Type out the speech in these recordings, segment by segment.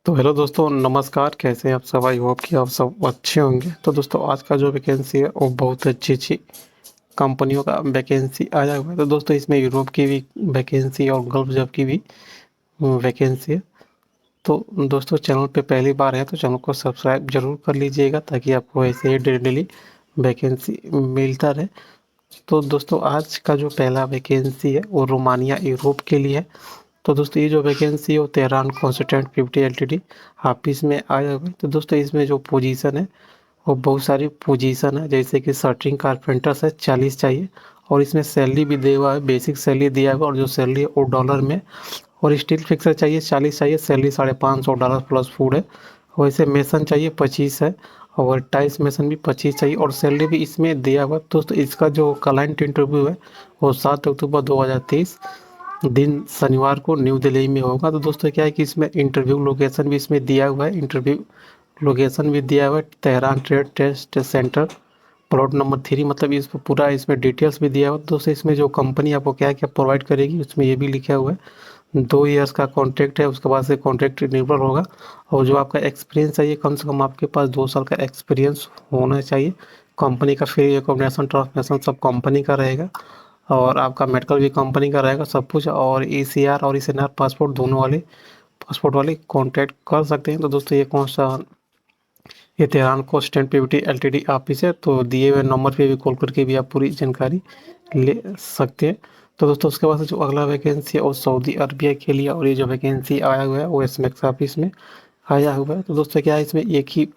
तो हेलो दोस्तों, नमस्कार। कैसे हैं आप सब? आई होप कि आप सब अच्छे होंगे। तो दोस्तों, आज का जो वैकेंसी है वो बहुत अच्छी अच्छी कंपनियों का वैकेंसी आया हुआ है। तो दोस्तों, इसमें यूरोप की भी वैकेंसी और गल्फ जॉब की भी वैकेंसी है। तो दोस्तों, चैनल पे पहली बार है तो चैनल को सब्सक्राइब जरूर कर लीजिएगा, ताकि आपको ऐसे ही डेली डेली वैकेंसी मिलता रहे। तो दोस्तों, आज का जो पहला वैकेंसी है वो रोमानिया यूरोप के लिए है। तो दोस्तों, ये जो वैकेंसी है वो तेहरान कॉन्स्टेंट 50 एलटीडी ऑफिस में आया हुआ है। तो दोस्तों, इसमें जो पोजीशन है वो बहुत सारी पोजीशन है, जैसे कि शटरिंग कारपेंटर्स है 40 चाहिए। और इसमें सैलरी भी दिया हुआ है, बेसिक सैलरी दिया हुआ है, और जो सैलरी है वो डॉलर में। और स्टील फिक्सर चाहिए 40 चाहिए, सैलरी $550 प्लस फूड है। वैसे मेसन चाहिए 25 है, और टाइल्स मेसन भी 25 चाहिए, और सैलरी भी इसमें दिया हुआ है। दोस्तों, इसका जो क्लाइंट इंटरव्यू है वो 7 अक्टूबर 2023 दिन शनिवार को न्यू दिल्ली में होगा। तो दोस्तों, क्या है कि इसमें इंटरव्यू लोकेशन भी इसमें दिया हुआ है, इंटरव्यू लोकेशन भी दिया हुआ है, Tehran trade test centre plot number 3। मतलब इस पूरा इसमें डिटेल्स भी दिया हुआ है। दोस्तों, इसमें जो कंपनी आपको क्या क्या प्रोवाइड करेगी उसमें ये भी लिखा हुआ है। 2 ईयर्स का कॉन्ट्रैक्ट है, उसके बाद से कॉन्ट्रैक्ट रिन्यूएबल होगा। और जो आपका एक्सपीरियंस चाहिए, कम से कम आपके पास 2 साल का एक्सपीरियंस होना चाहिए। कंपनी का फ्री एकोमोडेशन ट्रांसपोर्टेशन सब कंपनी का रहेगा, और आपका मेडिकल भी कंपनी का रहेगा सब कुछ। और ECR और ECNR पासपोर्ट दोनों वाले पासपोर्ट वाले कांटेक्ट कर सकते हैं। तो दोस्तों, ये कौन सा, ये तेहरान को स्टैंड पीवीटी एलटीडी ऑफिस है। तो दिए हुए नंबर पे भी कॉल करके भी आप पूरी जानकारी ले सकते हैं। तो दोस्तों, उसके बाद से जो अगला वैकेंसी है वो सऊदी अरबिया के लिए, और ये जो वैकेंसी आया हुआ है वो एसमेक्स ऑफिस में आया हुआ है। तो दोस्तों, क्या है, इसमें एक ही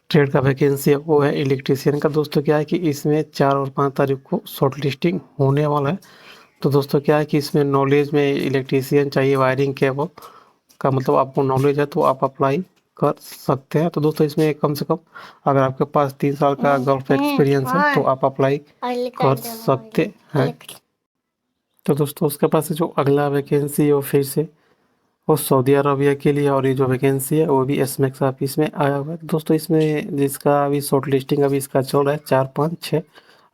ट्रेड का वैकेंसी है, वो है इलेक्ट्रीशियन का। दोस्तों, क्या है कि इसमें 4 और 5 तारीख को शॉर्ट लिस्टिंग होने वाला है। तो दोस्तों, क्या है कि इसमें नॉलेज में इलेक्ट्रीशियन चाहिए, वायरिंग केबल का, मतलब आपको नॉलेज है तो आप अप्लाई कर सकते हैं। तो दोस्तों, इसमें कम से कम अगर आपके पास 3 साल का गल्फ एक्सपीरियंस है तो आप अप्लाई कर सकते हैं। तो दोस्तों, उसके पास जो अगला वैकेंसी है वो फिर से वो सऊदी अरबिया के लिए, और ये जो वैकेंसी है वो भी एसमेक्स ऑफिस में आया हुआ है। दोस्तों, इसमें जिसका अभी शॉर्ट लिस्टिंग अभी इसका चल रहा है, 4, 5, 6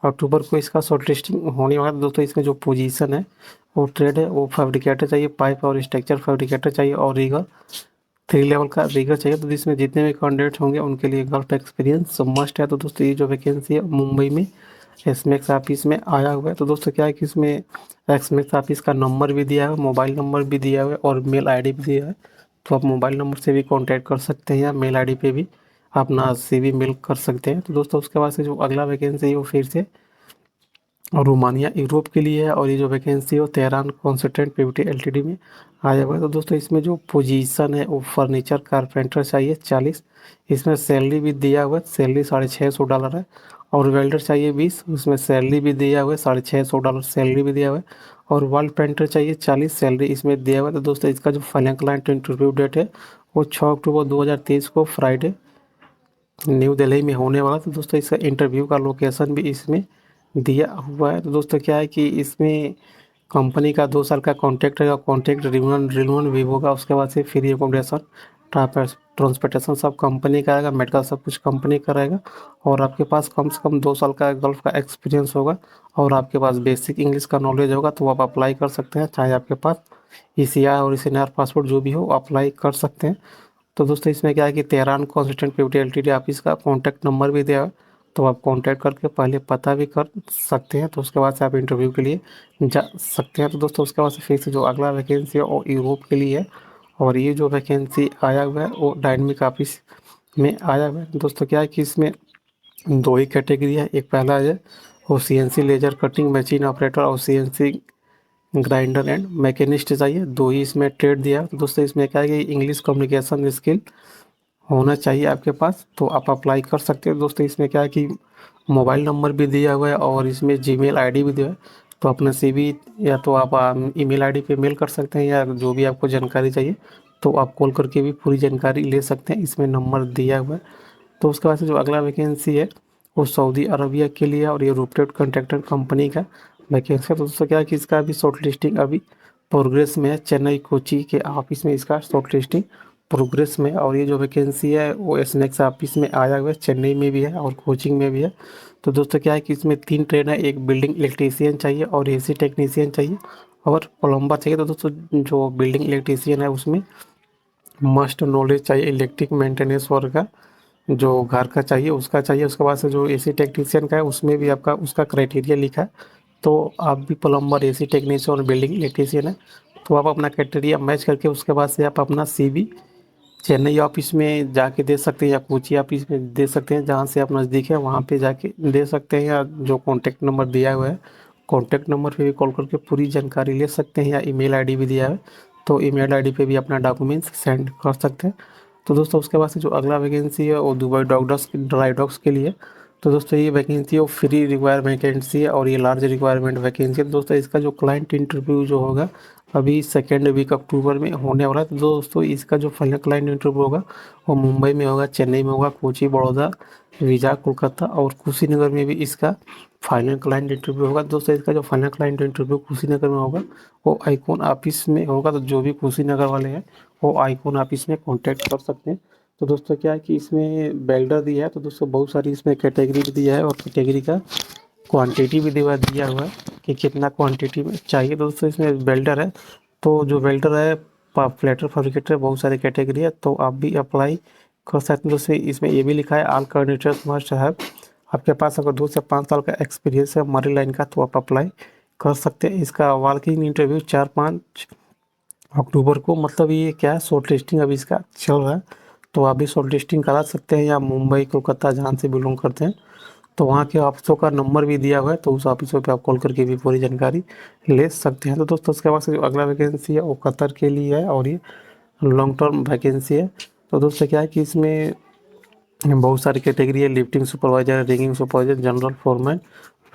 अक्टूबर को इसका शॉर्ट लिस्टिंग होने वाला है। दोस्तों, इसमें जो पोजीशन है वो ट्रेड है, वो फैब्रिकेटर चाहिए, पाइप और स्ट्रक्चर फैब्रिकेटर चाहिए, और रीगर 3 लेवल का रीगर चाहिए। तो इसमें जितने भी कैंडिडेट होंगे उनके लिए गल्फ एक्सपीरियंस मस्ट है। तो दोस्तों, ये जो वैकेंसी है मुंबई में एसमेक्स ऑफिस में आया हुआ है। तो दोस्तों, क्या है कि इसमें एसमेक्स ऑफिस का नंबर भी दिया है, मोबाइल नंबर भी दिया हुआ है, और मेल आईडी भी दिया है। तो आप मोबाइल नंबर से भी कांटेक्ट कर सकते हैं, या मेल आईडी पे भी अपना CV मेल कर सकते हैं। तो दोस्तों, उसके बाद से जो अगला वैकेंसी है वो फिर से और रोमानिया यूरोप के लिए है, और ये जो वैकेंसी है वो तेहरान कॉन्स्टेंट पीवीटी एलटीडी में आया हुआ है। तो दोस्तों, इसमें जो पोजीशन है वो फर्नीचर कारपेंटर चाहिए 40। इसमें सैलरी भी दिया हुआ है, सैलरी $650 है। और वेल्डर चाहिए 20, उसमें सैलरी भी दिया हुआ है, $650 सैलरी भी दिया हुआ है। और वॉल पेंटर चाहिए 40, सैलरी इसमें दिया हुआ है। तो दोस्तों, इसका जो फाइनल क्लाइंट इंटरव्यू डेट है वो 6 अक्टूबर 2023 को फ्राइडे न्यू दिल्ली में होने वाला। तो दोस्तों, इसका इंटरव्यू का लोकेशन भी इसमें दिया हुआ है। तो दोस्तों, क्या है कि इसमें कंपनी का 2 साल का कॉन्ट्रैक्ट रहेगा, कॉन्ट्रैक्ट रिन्यूअल भी होगा। उसके बाद से फ्री एकोमोडेशन ट्रांसपोर्टेशन सब कंपनी का रहेगा, मेडिकल सब कुछ कंपनी का रहेगा। और आपके पास कम से कम 2 साल का गल्फ का एक्सपीरियंस होगा, और आपके पास बेसिक इंग्लिश का नॉलेज होगा, तो आप अप्लाई कर सकते हैं। चाहे आपके पास ECR और ECNR पासपोर्ट जो भी हो अप्लाई कर सकते हैं। तो दोस्तों, इसमें क्या है कि Tehran constant Pvt LTD office का कॉन्टैक्ट नंबर भी दिया है, तो आप कॉन्टैक्ट करके पहले पता भी कर सकते हैं। तो उसके बाद से आप इंटरव्यू के लिए जा सकते हैं। तो दोस्तों, उसके बाद से फिर से जो अगला वैकेंसी है वो यूरोप के लिए है, और ये जो वैकेंसी आया हुआ है वो डायनमिक ऑफिस में आया हुआ है। दोस्तों, क्या है कि इसमें 2 ही कैटेगरी है। एक पहला है वो CNC laser cutting machine operator, और CNC ग्राइंडर एंड मैकेनिस्ट चाहिए। 2 ही इसमें ट्रेड दिया है। तो दोस्तों, इसमें क्या है कि इंग्लिश कम्युनिकेशन स्किल होना चाहिए आपके पास, तो आप अप्लाई कर सकते हैं। दोस्तों, इसमें क्या है कि मोबाइल नंबर भी दिया हुआ है, और इसमें जीमेल आईडी भी दिया है। तो अपना CV या तो आप ईमेल आईडी पे मेल कर सकते हैं, या जो भी आपको जानकारी चाहिए तो आप कॉल करके भी पूरी जानकारी ले सकते हैं, इसमें नंबर दिया हुआ है। तो उसके बाद से जो अगला वैकेंसी है वो सऊदी अरबिया के लिए, और ये रोटेट कॉन्ट्रैक्टर कंपनी का वैकेंसी है। तो दोस्तों, क्या है कि इसका अभी शॉर्ट लिस्टिंग अभी प्रोग्रेस में है, चेन्नई कोची के ऑफिस में इसका शॉर्ट लिस्टिंग प्रोग्रेस में। और ये जो वैकेंसी है वो एसनेक्स ऑफिस में आया हुआ है, चेन्नई में भी है और कोचिंग में भी है। तो दोस्तों, क्या है कि इसमें 3 ट्रेड है, एक बिल्डिंग इलेक्ट्रीशियन चाहिए, और AC टेक्नीशियन चाहिए, और प्लम्बर चाहिए। तो दोस्तों, जो बिल्डिंग इलेक्ट्रीशियन है उसमें मस्ट नॉलेज चाहिए इलेक्ट्रिक मेंटेनेंस वर्क का, जो घर का चाहिए उसका चाहिए। उसके बाद से जो एसी टेक्नीशियन का है उसमें भी आपका उसका क्राइटेरिया लिखा है। तो आप भी प्लम्बर, एसी टेक्नीशियन और बिल्डिंग इलेक्ट्रीशियन है, तो आप अपना क्राइटेरिया मैच करके उसके बाद से आप अपना सीवी चेन्नई ऑफिस में जाके दे सकते हैं या कोची ऑफिस में दे सकते हैं, जहाँ से आप नज़दीक है वहाँ पे जाके दे सकते हैं, या जो कॉन्टैक्ट नंबर दिया हुआ है कॉन्टैक्ट नंबर पे भी कॉल करके पूरी जानकारी ले सकते हैं, या ईमेल आईडी भी दिया है तो ईमेल आईडी पे भी अपना डॉक्यूमेंट्स सेंड कर सकते हैं। तो दोस्तों उसके बाद से जो अगला वैकेंसी है वो दुबई डॉक्टर्स ड्राई डॉक्स के लिए। तो दोस्तों ये वैकेंसी है वो फ्री रिक्वायर वैकेंसी है और ये लार्ज रिक्वायरमेंट वैकेंसी है। दोस्तों इसका जो क्लाइंट इंटरव्यू जो होगा अभी सेकेंड वीक अक्टूबर में होने वाला है। तो दोस्तों इसका जो फाइनल क्लाइंट इंटरव्यू होगा वो मुंबई में होगा, चेन्नई में होगा, कोची, बड़ौदा, विजा, कोलकाता और कुशीनगर में भी इसका फाइनल क्लाइंट इंटरव्यू होगा। दोस्तों इसका जो फाइनल क्लाइंट इंटरव्यू कुशीनगर में होगा वो आइकॉन ऑफिस में होगा। तो जो भी कुशीनगर वाले हैं वो आइकॉन ऑफिस में कॉन्टैक्ट कर सकते हैं। तो दोस्तों क्या है कि इसमें बेल्डर दिया है, तो दोस्तों बहुत सारी इसमें कैटेगरी भी दिया है और कैटेगरी का क्वांटिटी भी दिया हुआ है कि कितना क्वांटिटी में चाहिए। तो दोस्तों इसमें वेल्डर है, तो जो वेल्डर है, प्लेटर फैब्रिकेटर, बहुत सारी कैटेगरी है, तो आप भी अप्लाई कर सकते हैं। दोस्तों इसमें ये भी लिखा है ऑल कैंडिडेट्स मस्ट हैव, आपके पास अगर 2 से 5 साल का एक्सपीरियंस है मरी लाइन का तो आप अप्लाई कर सकते हैं। इसका वर्किंग इंटरव्यू 4-5 अक्टूबर को, मतलब ये क्या है शॉर्ट लिस्टिंग अभी इसका चल रहा है, तो आप भी शॉर्ट लिस्टिंग करा सकते हैं, या मुंबई, कोलकाता जहाँ से बिलोंग करते हैं तो वहाँ के ऑफिसों का नंबर भी दिया हुआ है, तो उस ऑफिसों पे आप कॉल करके भी पूरी जानकारी ले सकते हैं। तो दोस्तों उसके बाद से जो अगला वैकेंसी है वो कतर के लिए है और ये लॉन्ग टर्म वैकेंसी है। तो दोस्तों क्या है कि इसमें बहुत सारी कैटेगरी है, lifting supervisor, rigging supervisor, general foreman,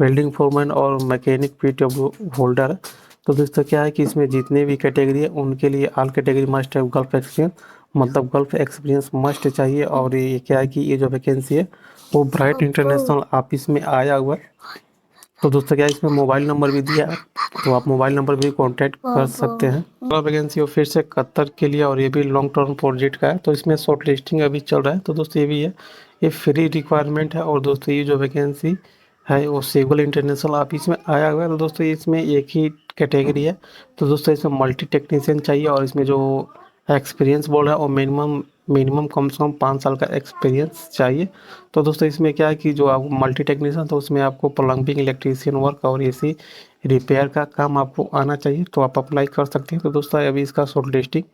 welding foreman और मैकेनिक पीडब्ल्यू होल्डर है। तो दोस्तों क्या है कि इसमें जितने भी कैटेगरी है उनके लिए ऑल कैटेगरी मस्ट है गल्फ एक्सपीरियंस, मतलब गल्फ एक्सपीरियंस मस्ट चाहिए। और ये क्या है कि ये जो वैकेंसी है वो ब्राइट इंटरनेशनल ऑफिस में आया हुआ है। तो दोस्तों क्या है इसमें मोबाइल नंबर भी दिया है, तो आप मोबाइल नंबर भी कांटेक्ट कर सकते हैं। अगला वैकेंसी फिर से कतर के लिए और ये भी लॉन्ग टर्म प्रोजेक्ट का है, तो इसमें शॉर्ट लिस्टिंग अभी चल रहा है। तो दोस्तों ये भी है, ये फ्री रिक्वायरमेंट है। और दोस्तों ये जो वैकेंसी है वो सेगुल इंटरनेशनल ऑफिस में आया हुआ है। तो दोस्तों इसमें एक ही कैटेगरी है, तो दोस्तों इसमें मल्टी टेक्नीशियन चाहिए और इसमें जो एक्सपीरियंस बोल रहा है और मिनिमम मिनिमम कम से कम 5 साल का एक्सपीरियंस चाहिए। तो दोस्तों इसमें क्या है कि जो आप मल्टी टेक्नीशियन, तो उसमें आपको प्लम्बिंग, इलेक्ट्रीशियन वर्क और एसी रिपेयर का काम आपको आना चाहिए, तो आप अप्लाई कर सकते हैं। तो दोस्तों अभी इसका शॉर्ट लिस्टिंग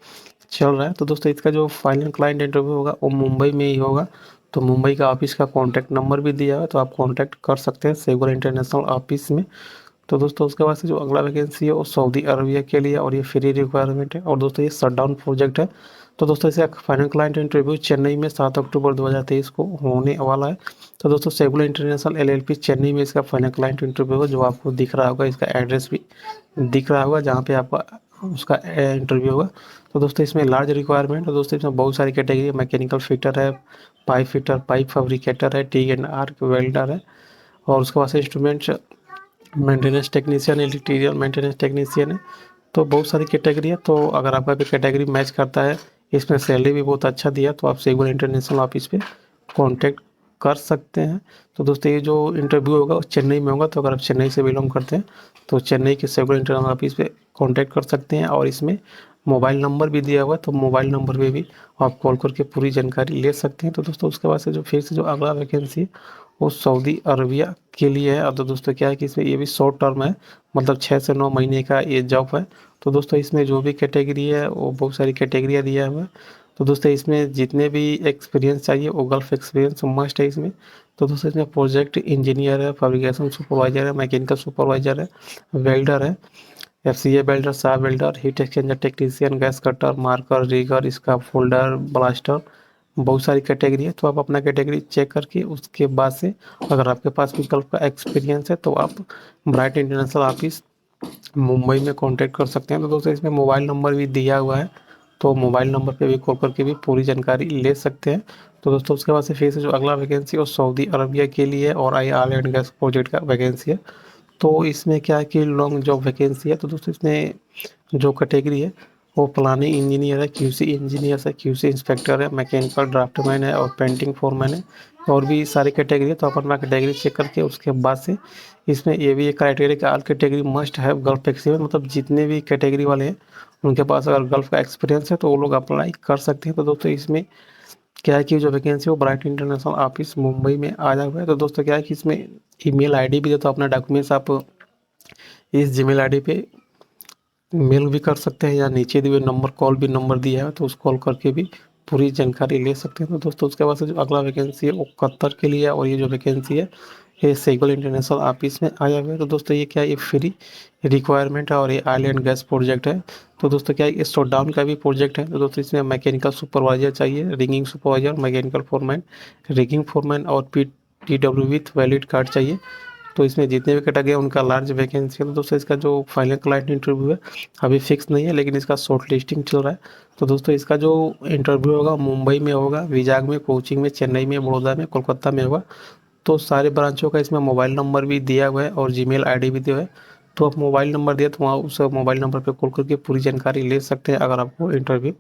चल रहा है। तो दोस्तों इसका जो फाइनल क्लाइंट इंटरव्यू होगा वो मुंबई में ही होगा, तो मुंबई का ऑफिस का कॉन्टैक्ट नंबर भी दिया है, तो आप कॉन्टैक्ट कर सकते हैं सेगुल इंटरनेशनल ऑफिस में। तो दोस्तों उसके बाद से जो अगला वैकेंसी है वो सऊदी अरबिया के लिए और ये फ्री रिक्वायरमेंट है, और दोस्तों ये शटडाउन प्रोजेक्ट है। तो दोस्तों इसे फाइनल क्लाइंट इंटरव्यू चेन्नई में 7 अक्टूबर 2023 को होने वाला है। तो दोस्तों सेगुल इंटरनेशनल एलएलपी चेन्नई में इसका फाइनल क्लाइंट इंटरव्यू है, जो आपको दिख रहा होगा, इसका एड्रेस भी दिख रहा होगा जहाँ पे आपका उसका इंटरव्यू होगा। तो दोस्तों इसमें लार्ज रिक्वायरमेंट है। दोस्तों इसमें बहुत सारी कैटेगरी है, मैकेनिकल फिटर है, पाइप फिटर, पाइप फैब्रिकेटर है, टी एंड आर्क वेल्डर है, और उसके बाद से instrument maintenance technician, electrical maintenance technician है। तो बहुत सारी कैटेगरी है, तो अगर आपका भी कैटेगरी मैच करता है, इसमें सैलरी भी बहुत अच्छा दिया, तो आप सेगुल इंटरनेशनल ऑफिस पे कांटेक्ट कर सकते हैं। तो दोस्तों ये जो इंटरव्यू होगा वो चेन्नई में होगा, तो अगर आप चेन्नई से बिलोंग करते हैं तो चेन्नई के सेगुल इंटरनेशनल ऑफिस पे कांटेक्ट कर सकते हैं, और इसमें मोबाइल नंबर भी दिया हुआ है, तो मोबाइल नंबर पे भी आप कॉल करके पूरी जानकारी ले सकते हैं। तो दोस्तों उसके बाद से जो फिर से जो अगला वैकेंसी है वो सऊदी अरबिया के लिए है। और तो दोस्तों क्या है कि इसमें ये भी शॉर्ट टर्म है, मतलब 6 से 9 महीने का ये जॉब है। तो दोस्तों इसमें जो भी कैटेगरी है वो बहुत सारी कैटेगरियाँ दिया हुआ है। तो दोस्तों इसमें जितने भी एक्सपीरियंस चाहिए वो गल्फ एक्सपीरियंस मस्ट है इसमें। तो दोस्तों इसमें प्रोजेक्ट इंजीनियर है, फैब्रिकेशन सुपरवाइजर है, मैकेनिकल सुपरवाइजर है, वेल्डर है, एफसीए वेल्डर, साब welder, heat exchanger technician, gas cutter, marker, rigger, इसका फोल्डर, ब्लास्टर, बहुत सारी कैटेगरी है। तो आप अपना कैटेगरी चेक करके उसके बाद से अगर आपके पास विकल्प का एक्सपीरियंस है तो आप ब्राइट इंटरनेशनल ऑफिस मुंबई में कांटेक्ट कर सकते हैं। तो दोस्तों इसमें मोबाइल नंबर भी दिया हुआ है, तो मोबाइल नंबर पे भी कॉल करके भी पूरी जानकारी ले सकते हैं। तो दोस्तों उसके बाद से फिर से जो अगला वैकेंसी है वो सऊदी अरबिया के लिए और आई ऑयल एंड गैस प्रोजेक्ट का वैकेंसी है। तो इसमें क्या है कि लॉन्ग जॉब वैकेंसी है। तो दोस्तों इसमें जो कैटेगरी है वो प्लानिंग इंजीनियर है, क्यूसी इंजीनियर है, क्यूसी इंस्पेक्टर है, मैकेनिकल ड्राफ्टमैन है और पेंटिंग फोरमैन है, और भी सारी कैटेगरी है। तो अपन अपना कैटेगरी चेक करके उसके बाद से इसमें ये भी एक क्राइटेरिया कि all category must have gulf experience, मतलब जितने भी कैटेगरी वाले हैं उनके पास अगर गल्फ का एक्सपीरियंस है तो वो लोग अप्लाई कर सकते हैं। तो दोस्तों इसमें क्या है कि जो वैकेंसी है वो ब्राइट इंटरनेशनल ऑफिस मुंबई में आया हुआ है। तो दोस्तों क्या है कि इसमें ईमेल आईडी भी है, तो अपना डॉक्यूमेंट्स आप इस जीमेल आईडी पे मेल भी कर सकते हैं, या नीचे दिए हुए नंबर कॉल भी नंबर दिया है तो उस कॉल करके भी पूरी जानकारी ले सकते हैं। तो दोस्तों उसके बाद से जो अगला वैकेंसी है वो कतर के लिए है, और ये जो वैकेंसी है ये सेगल इंटरनेशनल ऑफिस में आया हुआ है। तो दोस्तों ये क्या है, ये फ्री रिक्वायरमेंट है और ये ऑयल एंड गैस प्रोजेक्ट है। तो दोस्तों क्या है, ये शटडाउन का भी प्रोजेक्ट है। तो दोस्तों इसमें मैकेनिकल सुपरवाइजर चाहिए, rigging supervisor, mechanical foreman, rigging foreman और PTW विथ वैलिड कार्ड चाहिए। तो इसमें जितने भी कैटेगरी है उनका लार्ज वैकेंसी है। तो दोस्तों इसका जो फाइनल क्लाइंट इंटरव्यू है अभी फिक्स नहीं है, लेकिन इसका शॉर्ट लिस्टिंग चल रहा है। तो दोस्तों इसका जो इंटरव्यू होगा मुंबई में होगा, विजाग में, कोचिंग में, चेन्नई में, बड़ौदा में, कोलकाता में होगा। तो सारे ब्रांचों का इसमें मोबाइल नंबर भी दिया हुआ है और जीमेल आईडी भी दिया हुआ है। तो आप मोबाइल नंबर दिया तो वहाँ उस मोबाइल नंबर पे कॉल करके पूरी जानकारी ले सकते हैं अगर आपको इंटरव्यू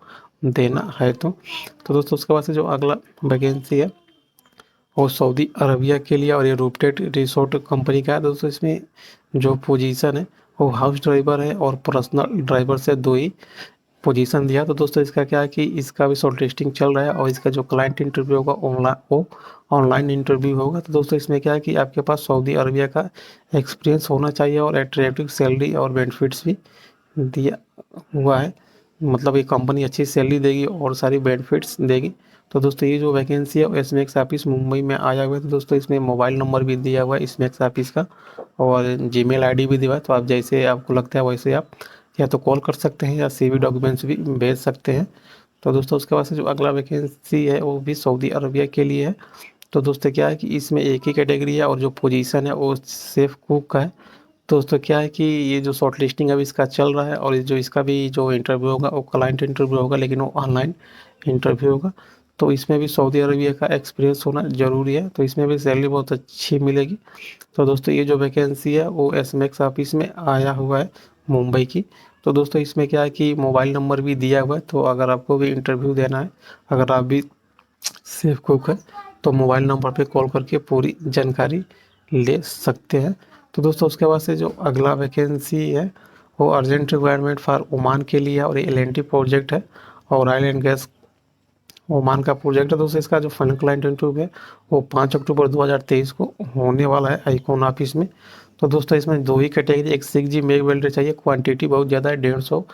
देना है तो दोस्तों उसके बाद से जो अगला वैकेंसी है वो सऊदी अरबिया के लिए, और ये रूपटेट रिसोर्ट कंपनी का है। दोस्तों इसमें जो पोजीशन है वो हाउस ड्राइवर है और पर्सनल ड्राइवर से दो ही पोजीशन दिया। तो दोस्तों इसका क्या है कि इसका भी शॉर्ट लिस्टिंग चल रहा है, और इसका जो क्लाइंट इंटरव्यू होगा ऑनलाइन इंटरव्यू होगा। तो दोस्तों इसमें क्या है कि आपके पास सऊदी अरबिया का एक्सपीरियंस होना चाहिए, और अट्रैक्टिव सैलरी और बेनिफिट्स भी दिया हुआ है। मतलब ये कंपनी अच्छी सैलरी देगी और सारी बेनिफिट्स देगी। तो दोस्तों ये जो वैकेंसी है एसमेक्स ऑफिस मुंबई में आया हुआ है। तो दोस्तों इसमें मोबाइल नंबर भी दिया हुआ है इसमेक्स ऑफिस का, और जीमेल आईडी भी दिया हुआ है। तो आप जैसे आपको लगता है वैसे आप या तो कॉल कर सकते हैं या CV डॉक्यूमेंट्स भी भेज सकते हैं। तो दोस्तों उसके बाद से जो अगला वैकेंसी है वो भी सऊदी अरबिया के लिए है। तो दोस्तों क्या है कि इसमें एक ही कैटेगरी है और जो पोजीशन है वो सेफ कुक का है। दोस्तों क्या है कि ये जो शॉर्ट लिस्टिंग अभी इसका चल रहा है, और ये जो इसका भी जो इंटरव्यू होगा वो क्लाइंट इंटरव्यू होगा, लेकिन वो ऑनलाइन इंटरव्यू होगा। तो इसमें भी सऊदी अरबिया का एक्सपीरियंस होना ज़रूरी है, तो इसमें भी सैलरी बहुत अच्छी मिलेगी। तो दोस्तों ये जो वैकेंसी है वो एसमेक्स ऑफिस में आया हुआ है मुंबई की। तो दोस्तों इसमें क्या है कि मोबाइल नंबर भी दिया हुआ है, तो अगर आपको भी इंटरव्यू देना है, अगर आप भी सेफ कुक है तो मोबाइल नंबर पे कॉल करके पूरी जानकारी ले सकते हैं। तो दोस्तों उसके बाद से जो अगला वैकेंसी है वो अर्जेंट रिक्वायरमेंट फॉर ओमान के लिए है, और ये LNT प्रोजेक्ट है और ऑयल एंड गैस ओमान का प्रोजेक्ट है। दोस्तों इसका जो फाइनल क्लाइंट इंटरव्यू है वो 5 अक्टूबर 2023 को होने वाला है आईकॉन ऑफिस में। तो दोस्तों इसमें दो ही कैटेगरी, एक 6G मिग वेल्डर चाहिए, क्वांटिटी बहुत ज़्यादा है, 150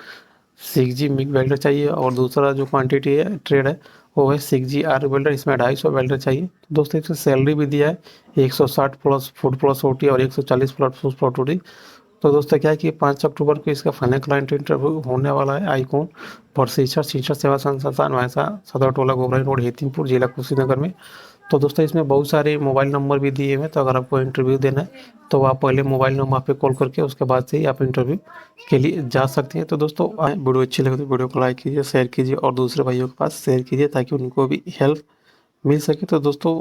6G मिग वेल्डर चाहिए, और दूसरा जो क्वांटिटी है ट्रेड है वो है 6G आर्क वेल्डर, इसमें 250 वेल्डर चाहिए। दोस्तों इसमें सैलरी भी दिया है 160 प्लस फूड प्लस OT और 140 प्लस फूड प्लस OT। तो दोस्तों क्या है कि 5 अक्टूबर को इसका फाइनल क्लाइंट इंटरव्यू होने वाला है आईकॉन प्रोसेसर शिक्षा सेवा संस्थान वैसा, सदर टोला गोबराई रोड, हेतिमपुर, जिला कुशीनगर में। तो दोस्तों इसमें बहुत सारे मोबाइल नंबर भी दिए हुए हैं, तो अगर आपको इंटरव्यू देना है तो आप पहले मोबाइल नंबर पे कॉल करके उसके बाद से ही आप इंटरव्यू के लिए जा सकते हैं। तो दोस्तों वीडियो अच्छी लगे तो वीडियो को लाइक कीजिए, शेयर कीजिए और दूसरे भाइयों के पास शेयर कीजिए ताकि उनको भी हेल्प मिल सके। तो दोस्तों